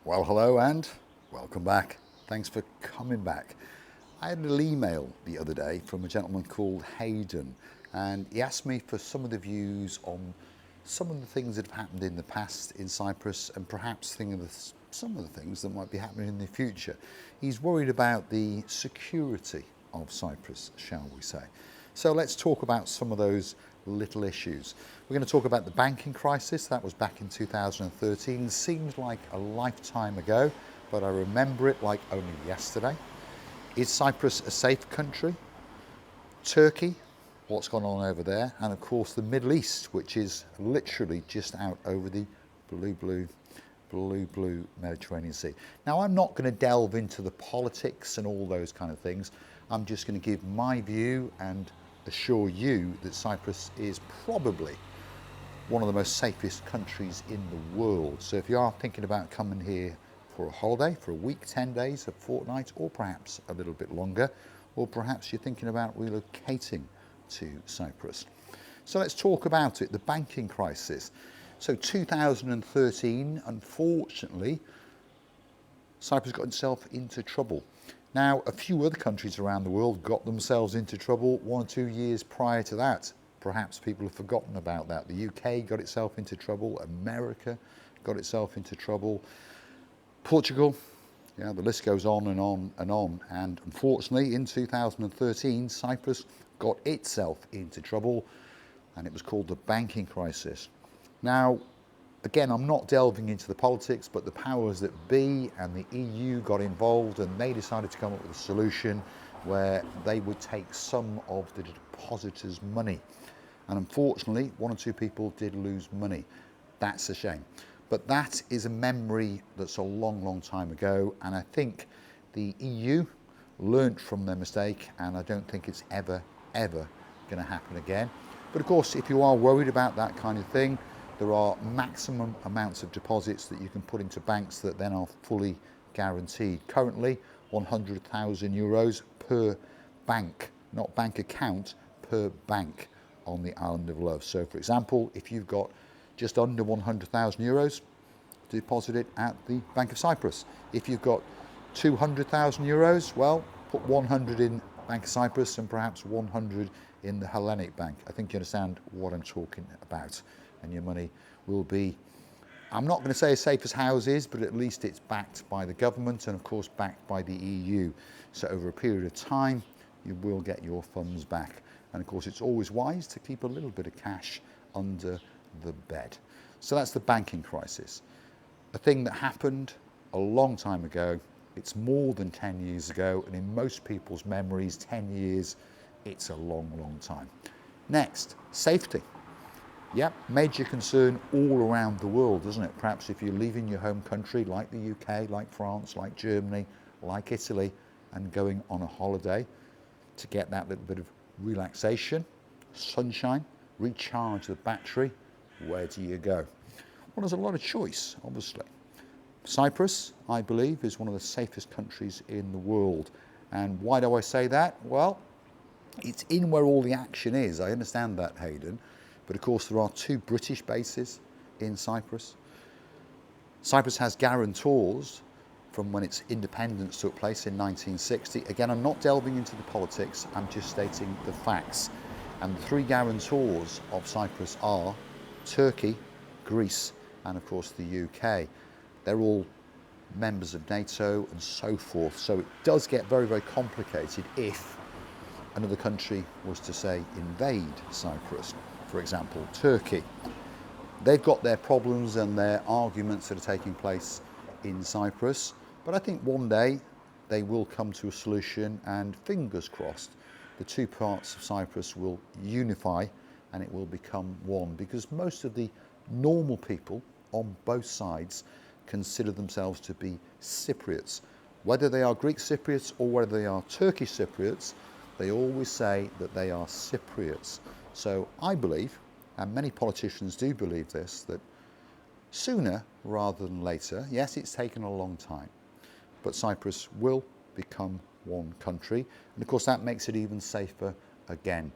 Well, hello and welcome back. Thanks for coming back. I had a little email the other day from a gentleman called Hayden, and he asked me for some of the views on some of the things that have happened in the past in Cyprus and perhaps some of the things that might be happening in the future. He's worried about the security of Cyprus, shall we say. So let's talk about some of those little issues. We're going to talk about the banking crisis. That was back in 2013. Seems like a lifetime ago, but I remember it like only yesterday. Is Cyprus a safe country? Turkey, what's gone on over there? And of course the Middle East, which is literally just out over the blue Mediterranean Sea. Now, I'm not going to delve into the politics and all those kind of things. I'm just going to give my view and assure you that Cyprus is probably one of the most safest countries in the world. So if you are thinking about coming here for a holiday, for a week, 10 days, a fortnight, or perhaps a little bit longer, or perhaps you're thinking about relocating to Cyprus. So let's talk about it, the banking crisis. So 2013, unfortunately, Cyprus got itself into trouble. Now, a few other countries around the world got themselves into trouble 1 or 2 years prior to that. Perhaps people have forgotten about that. The UK got itself into trouble, America got itself into trouble, Portugal, the list goes on and on and on. And unfortunately, in 2013, Cyprus got itself into trouble, and it was called the banking crisis. Now, again, I'm not delving into the politics, but the powers that be and the EU got involved, and they decided to come up with a solution where they would take some of the depositors' money. And unfortunately, 1 or 2 people did lose money. That's a shame. But that is a memory that's a long time ago, and I think the EU learnt from their mistake, and I don't think it's ever going to happen again. But of course, if you are worried about that kind of thing, there are maximum amounts of deposits that you can put into banks that then are fully guaranteed. Currently, 100,000 euros per bank, not bank account, per bank on the island of Love. So for example, if you've got just under 100,000 euros, deposit it at the Bank of Cyprus. If you've got 200,000 euros, well, put 100 in Bank of Cyprus and perhaps 100 in the Hellenic Bank. I think you understand what I'm talking about. And your money will be, I'm not going to say as safe as houses, but at least it's backed by the government and of course backed by the EU. So over a period of time, you will get your funds back. And of course, it's always wise to keep a little bit of cash under the bed. So that's the banking crisis. A thing that happened a long time ago. It's more than 10 years ago, and in most people's memories, 10 years, it's a long time. Next, safety. Yep, major concern all around the world, isn't it? Perhaps if you're leaving your home country, like the UK, like France, like Germany, like Italy, and going on a holiday to get that little bit of relaxation, sunshine, recharge the battery, where do you go? Well, there's a lot of choice, obviously. Cyprus, I believe, is one of the safest countries in the world. And why do I say that? Well, it's in where all the action is. I understand that, Hayden. But of course, there are 2 British bases in Cyprus. Cyprus has guarantors from when its independence took place in 1960. Again, I'm not delving into the politics, I'm just stating the facts. And the 3 guarantors of Cyprus are Turkey, Greece, and of course the UK. They're all members of NATO and so forth. So it does get very complicated if another country was to, say, invade Cyprus. For example, Turkey. They've got their problems and their arguments that are taking place in Cyprus, but I think one day they will come to a solution, and fingers crossed, the 2 parts of Cyprus will unify and it will become one, because most of the normal people on both sides consider themselves to be Cypriots. Whether they are Greek Cypriots or whether they are Turkish Cypriots, they always say that they are Cypriots. So I believe, and many politicians do believe this, that sooner rather than later, yes, it's taken a long time, but Cyprus will become one country. And of course, that makes it even safer again.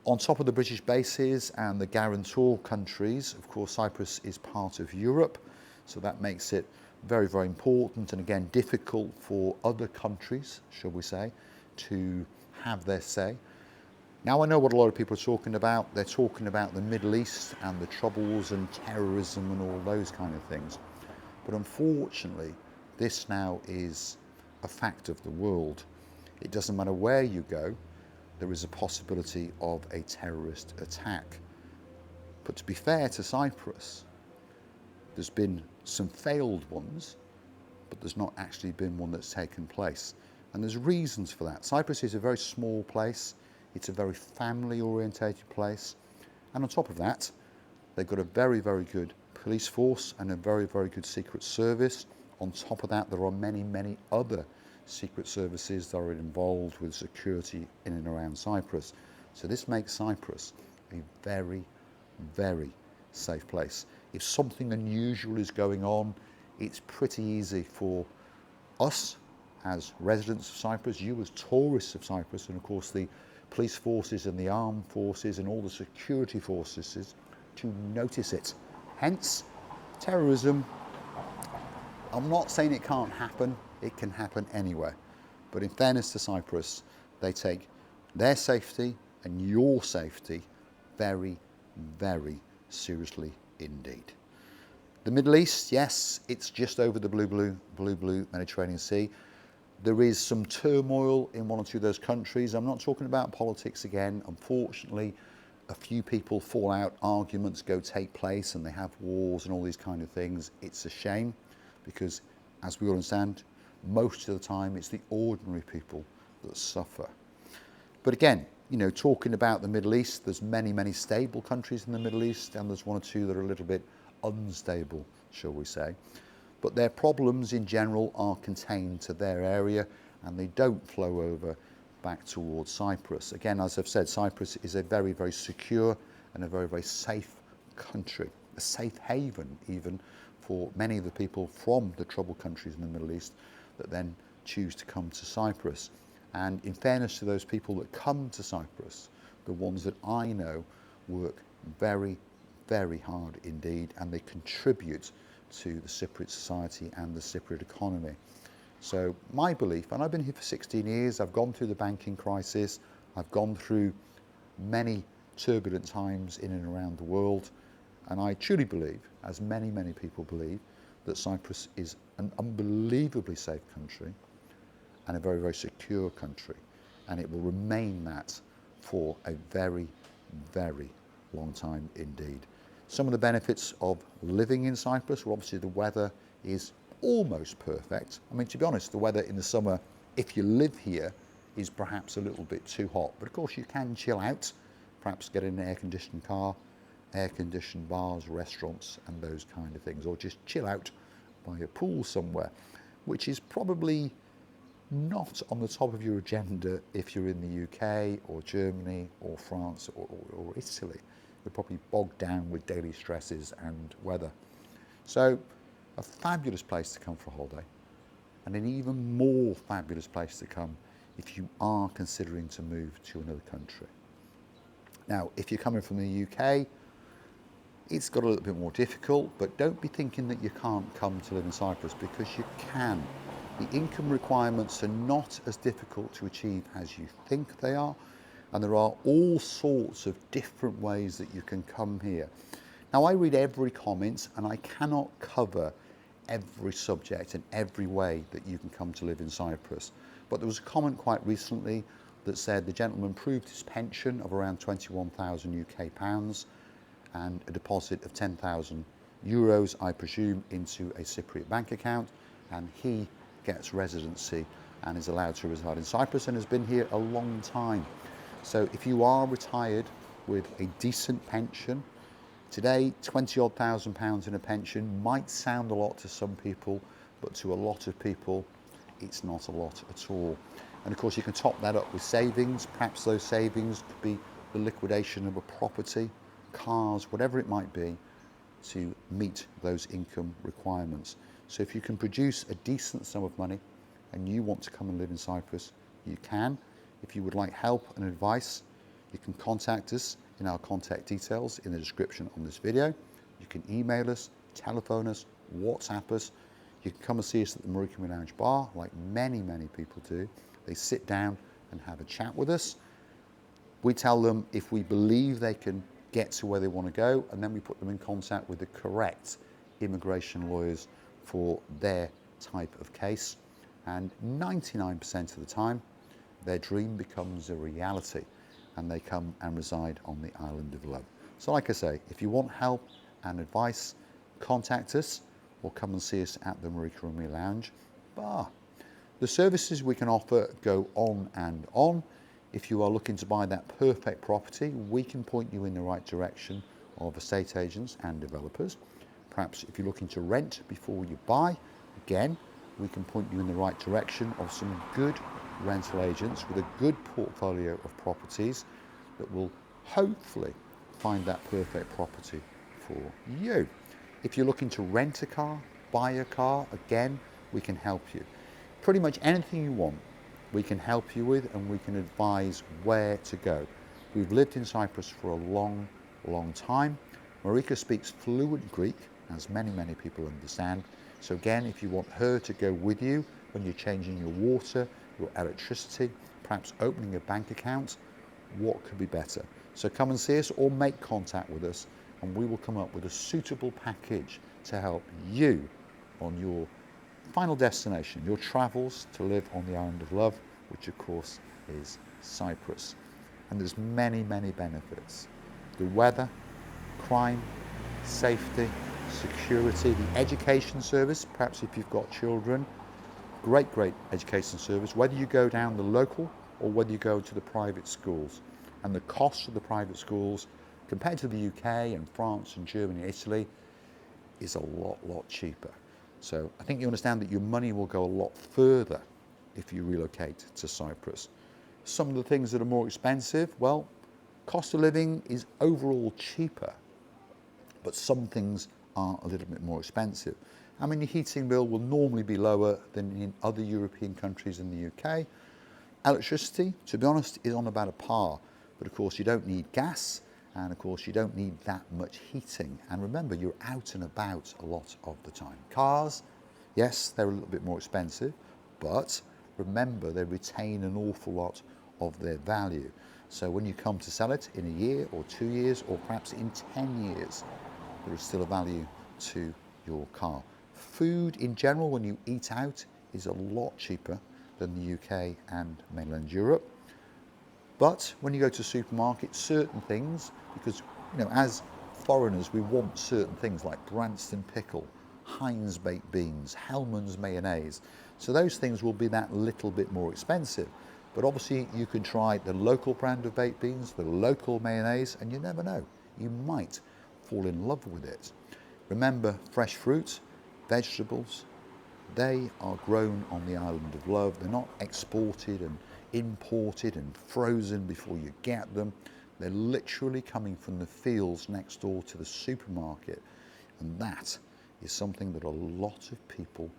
On top of the British bases and the guarantor countries, of course, Cyprus is part of Europe. So that makes it very, very important and again difficult for other countries, shall we say, to have their say. Now I know what a lot of people are talking about. They're talking about the Middle East and the troubles and terrorism and all those kind of things. But unfortunately, this now is a fact of the world. It doesn't matter where you go, there is a possibility of a terrorist attack. But to be fair to Cyprus, there's been some failed ones, but there's not actually been one that's taken place. And there's reasons for that. Cyprus is a very small place. It's a very family-orientated place. And on top of that, they've got a very, very good police force and a very, very good secret service. On top of that, there are many, many other secret services that are involved with security in and around Cyprus. So this makes Cyprus a very, very safe place. If something unusual is going on, it's pretty easy for us as residents of Cyprus, you as tourists of Cyprus, and of course the police forces and the armed forces and all the security forces to notice it. Hence, terrorism, I'm not saying it can't happen, it can happen anywhere. But in fairness to Cyprus, they take their safety and your safety very, very seriously indeed. The Middle East, yes, it's just over the blue Mediterranean Sea. There is some turmoil in one or two of those countries. I'm not talking about politics again. Unfortunately, a few people fall out, arguments go take place, and they have wars and all these kind of things. It's a shame because, as we all understand, most of the time it's the ordinary people that suffer. But again, you know, talking about the Middle East, there's many, many stable countries in the Middle East, and there's one or two that are a little bit unstable, shall we say. But their problems in general are contained to their area and they don't flow over back towards Cyprus. Again, as I've said, Cyprus is a very, very secure and a very, very safe country, a safe haven even for many of the people from the troubled countries in the Middle East that then choose to come to Cyprus. And in fairness to those people that come to Cyprus, the ones that I know work very, very hard indeed, and they contribute to the Cypriot society and the Cypriot economy. So my belief, and I've been here for 16 years, I've gone through the banking crisis, I've gone through many turbulent times in and around the world, and I truly believe, as many, many people believe, that Cyprus is an unbelievably safe country and a very, very secure country, and it will remain that for a very, very long time indeed. Some of the benefits of living in Cyprus, well, obviously the weather is almost perfect. I mean, to be honest, the weather in the summer, if you live here, is perhaps a little bit too hot. But of course you can chill out, perhaps get in an air-conditioned car, air-conditioned bars, restaurants and those kind of things, or just chill out by a pool somewhere, which is probably not on the top of your agenda if you're in the UK or Germany or France or Italy. You're probably bogged down with daily stresses and weather. So a fabulous place to come for a holiday, and an even more fabulous place to come if you are considering to move to another country. Now, if you're coming from the UK, it's got a little bit more difficult, but don't be thinking that you can't come to live in Cyprus, because you can. The income requirements are not as difficult to achieve as you think they are, and there are all sorts of different ways that you can come here. Now, I read every comment and I cannot cover every subject and every way that you can come to live in Cyprus. But there was a comment quite recently that said the gentleman proved his pension of around 21,000 UK pounds and a deposit of 10,000 euros, I presume, into a Cypriot bank account, and he gets residency and is allowed to reside in Cyprus and has been here a long time. So if you are retired with a decent pension, today 20-odd thousand pounds in a pension might sound a lot to some people, but to a lot of people it's not a lot at all. And of course you can top that up with savings. Perhaps those savings could be the liquidation of a property, cars, whatever it might be, to meet those income requirements. So if you can produce a decent sum of money and you want to come and live in Cyprus, you can. If you would like help and advice, you can contact us in our contact details in the description on this video. You can email us, telephone us, WhatsApp us. You can come and see us at the Marika and Me Lounge bar, like many, many people do. They sit down and have a chat with us. We tell them if we believe they can get to where they want to go, and then we put them in contact with the correct immigration lawyers for their type of case. And 99% of the time, their dream becomes a reality and they come and reside on the island of love. So like I say, if you want help and advice, contact us or come and see us at the Marika and Me Lounge bar. The services we can offer go on and on. If you are looking to buy that perfect property, we can point you in the right direction of estate agents and developers. Perhaps if you're looking to rent before you buy, again, we can point you in the right direction of some good rental agents with a good portfolio of properties that will hopefully find that perfect property for you. If you're looking to rent a car, buy a car, again, we can help you. Pretty much anything you want, we can help you with, and we can advise where to go. We've lived in Cyprus for a long, long time. Marika speaks fluent Greek, as many, many people understand. So again, if you want her to go with you when you're changing your water, your electricity, perhaps opening a bank account, what could be better? So come and see us or make contact with us, and we will come up with a suitable package to help you on your final destination, your travels to live on the island of love, which of course is Cyprus. And there's many, many benefits. The weather, crime, safety, security, the education service, perhaps if you've got children, great education service, whether you go down the local or whether you go to the private schools. And the cost of the private schools compared to the UK and France and Germany and Italy is a lot cheaper. So I think you understand that your money will go a lot further if you relocate to Cyprus. Some of the things that are more expensive, well, cost of living is overall cheaper, but some things are a little bit more expensive. I mean, your heating bill will normally be lower than in other European countries in the UK. Electricity, to be honest, is on about a par, but of course you don't need gas, and of course you don't need that much heating. And remember, you're out and about a lot of the time. Cars, yes, they're a little bit more expensive, but remember, they retain an awful lot of their value. So when you come to sell it in a year or 2 years, or perhaps in 10 years, there is still a value to your car. Food in general, when you eat out, is a lot cheaper than the UK and mainland Europe. But when you go to supermarkets, certain things, because as foreigners, we want certain things like Branston pickle, Heinz baked beans, Hellmann's mayonnaise. So those things will be that little bit more expensive. But obviously you can try the local brand of baked beans, the local mayonnaise, and you never know, you might fall in love with it. Remember, fresh fruit, vegetables, they are grown on the island of love. They're not exported and imported and frozen before you get them. They're literally coming from the fields next door to the supermarket. And that is something that a lot of people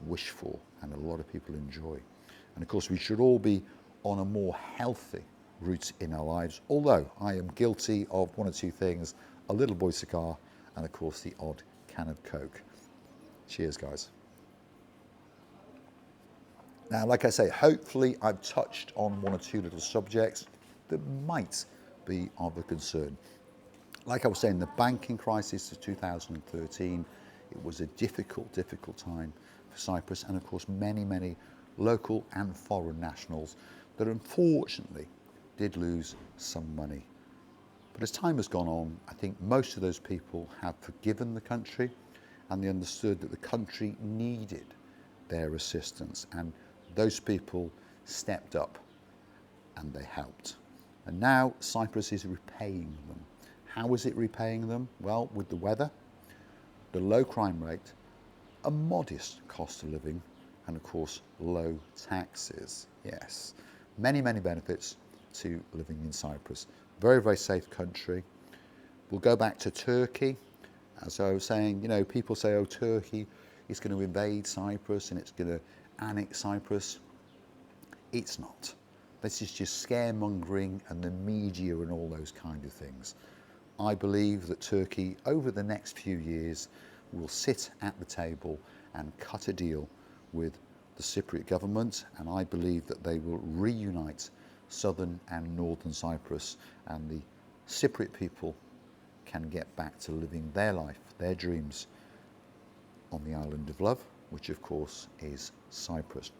wish for and a lot of people enjoy. And of course, we should all be on a more healthy route in our lives, although I am guilty of one or two things: a little boy cigar and of course the odd can of Coke. Cheers, guys. Now, like I say, hopefully I've touched on one or two little subjects that might be of a concern. Like I was saying, the banking crisis of 2013, it was a difficult time for Cyprus, and of course many local and foreign nationals that unfortunately did lose some money. But as time has gone on, I think most of those people have forgiven the country, and they understood that the country needed their assistance, and those people stepped up and they helped. And now Cyprus is repaying them. How is it repaying them? Well, with the weather, the low crime rate, a modest cost of living, and of course low taxes. Yes, many benefits to living in Cyprus. Very safe country. We'll go back to Turkey. As I was saying, people say, oh, Turkey is going to invade Cyprus and it's going to annex Cyprus. It's not. This is just scaremongering and the media and all those kind of things. I believe that Turkey, over the next few years, will sit at the table and cut a deal with the Cypriot government, and I believe that they will reunite southern and northern Cyprus, and the Cypriot people can get back to living their life, their dreams on the island of love, which of course is Cyprus.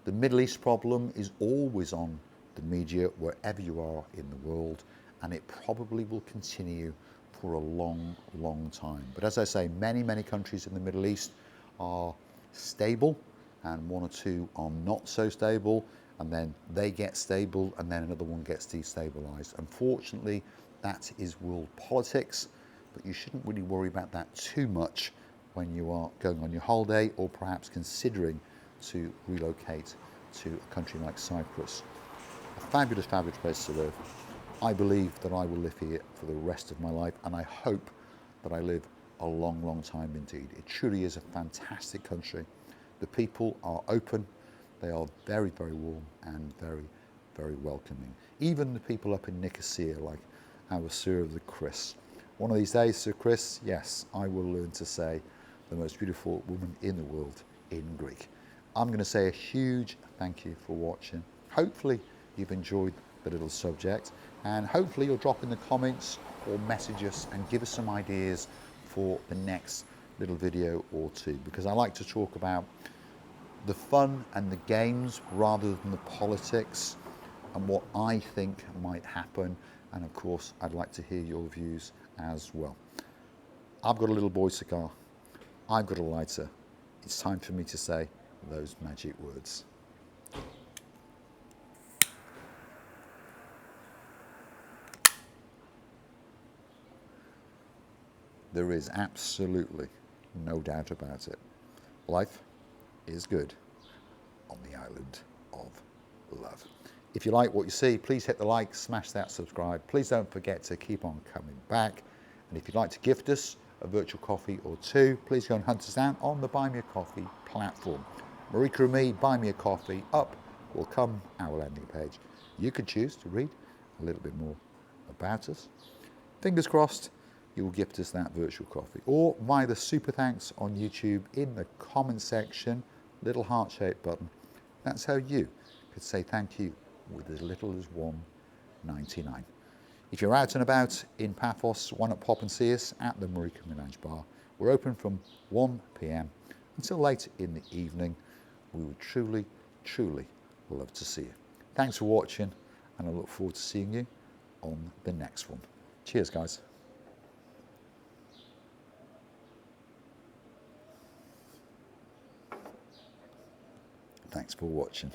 The Middle East problem is always on the media wherever you are in the world, and it probably will continue for a long, long time. But as I say, many, many countries in the Middle East are stable, and one or two are not so stable, and then they get stable, and then another one gets destabilized. Unfortunately, that is world politics, but you shouldn't really worry about that too much when you are going on your holiday or perhaps considering to relocate to a country like Cyprus. A fabulous, fabulous place to live. I believe that I will live here for the rest of my life, and I hope that I live a long, long time indeed. It truly is a fantastic country. The people are open, they are very, very warm and very, very welcoming. Even the people up in Nicosia, like our Sir of the Chris. One of these days, Sir Chris, yes, I will learn to say the most beautiful woman in the world in Greek. I'm going to say a huge thank you for watching. Hopefully you've enjoyed the little subject, and hopefully you'll drop in the comments or message us and give us some ideas for the next little video or two, because I like to talk about the fun and the games rather than the politics and what I think might happen. And of course, I'd like to hear your views as well. I've got a little boy cigar. I've got a lighter. It's time for me to say those magic words. There is absolutely no doubt about it. Life is good on the island of love. If you like what you see, please hit the like, smash that subscribe. Please don't forget to keep on coming back. And if you'd like to gift us a virtual coffee or two, please go and hunt us down on the Buy Me a Coffee platform. Marika and Me, Buy Me a Coffee, up will come our landing page. You could choose to read a little bit more about us. Fingers crossed, you will gift us that virtual coffee, or via the super thanks on YouTube in the comment section, little heart-shaped button. That's how you could say thank you with as little as $1.99. If you're out and about in Paphos, why not pop and see us at the Marika and Me Lounge Bar. We're open from 1 p.m. until late in the evening. We would truly, truly love to see you. Thanks for watching, and I look forward to seeing you on the next one. Cheers, guys. Thanks for watching.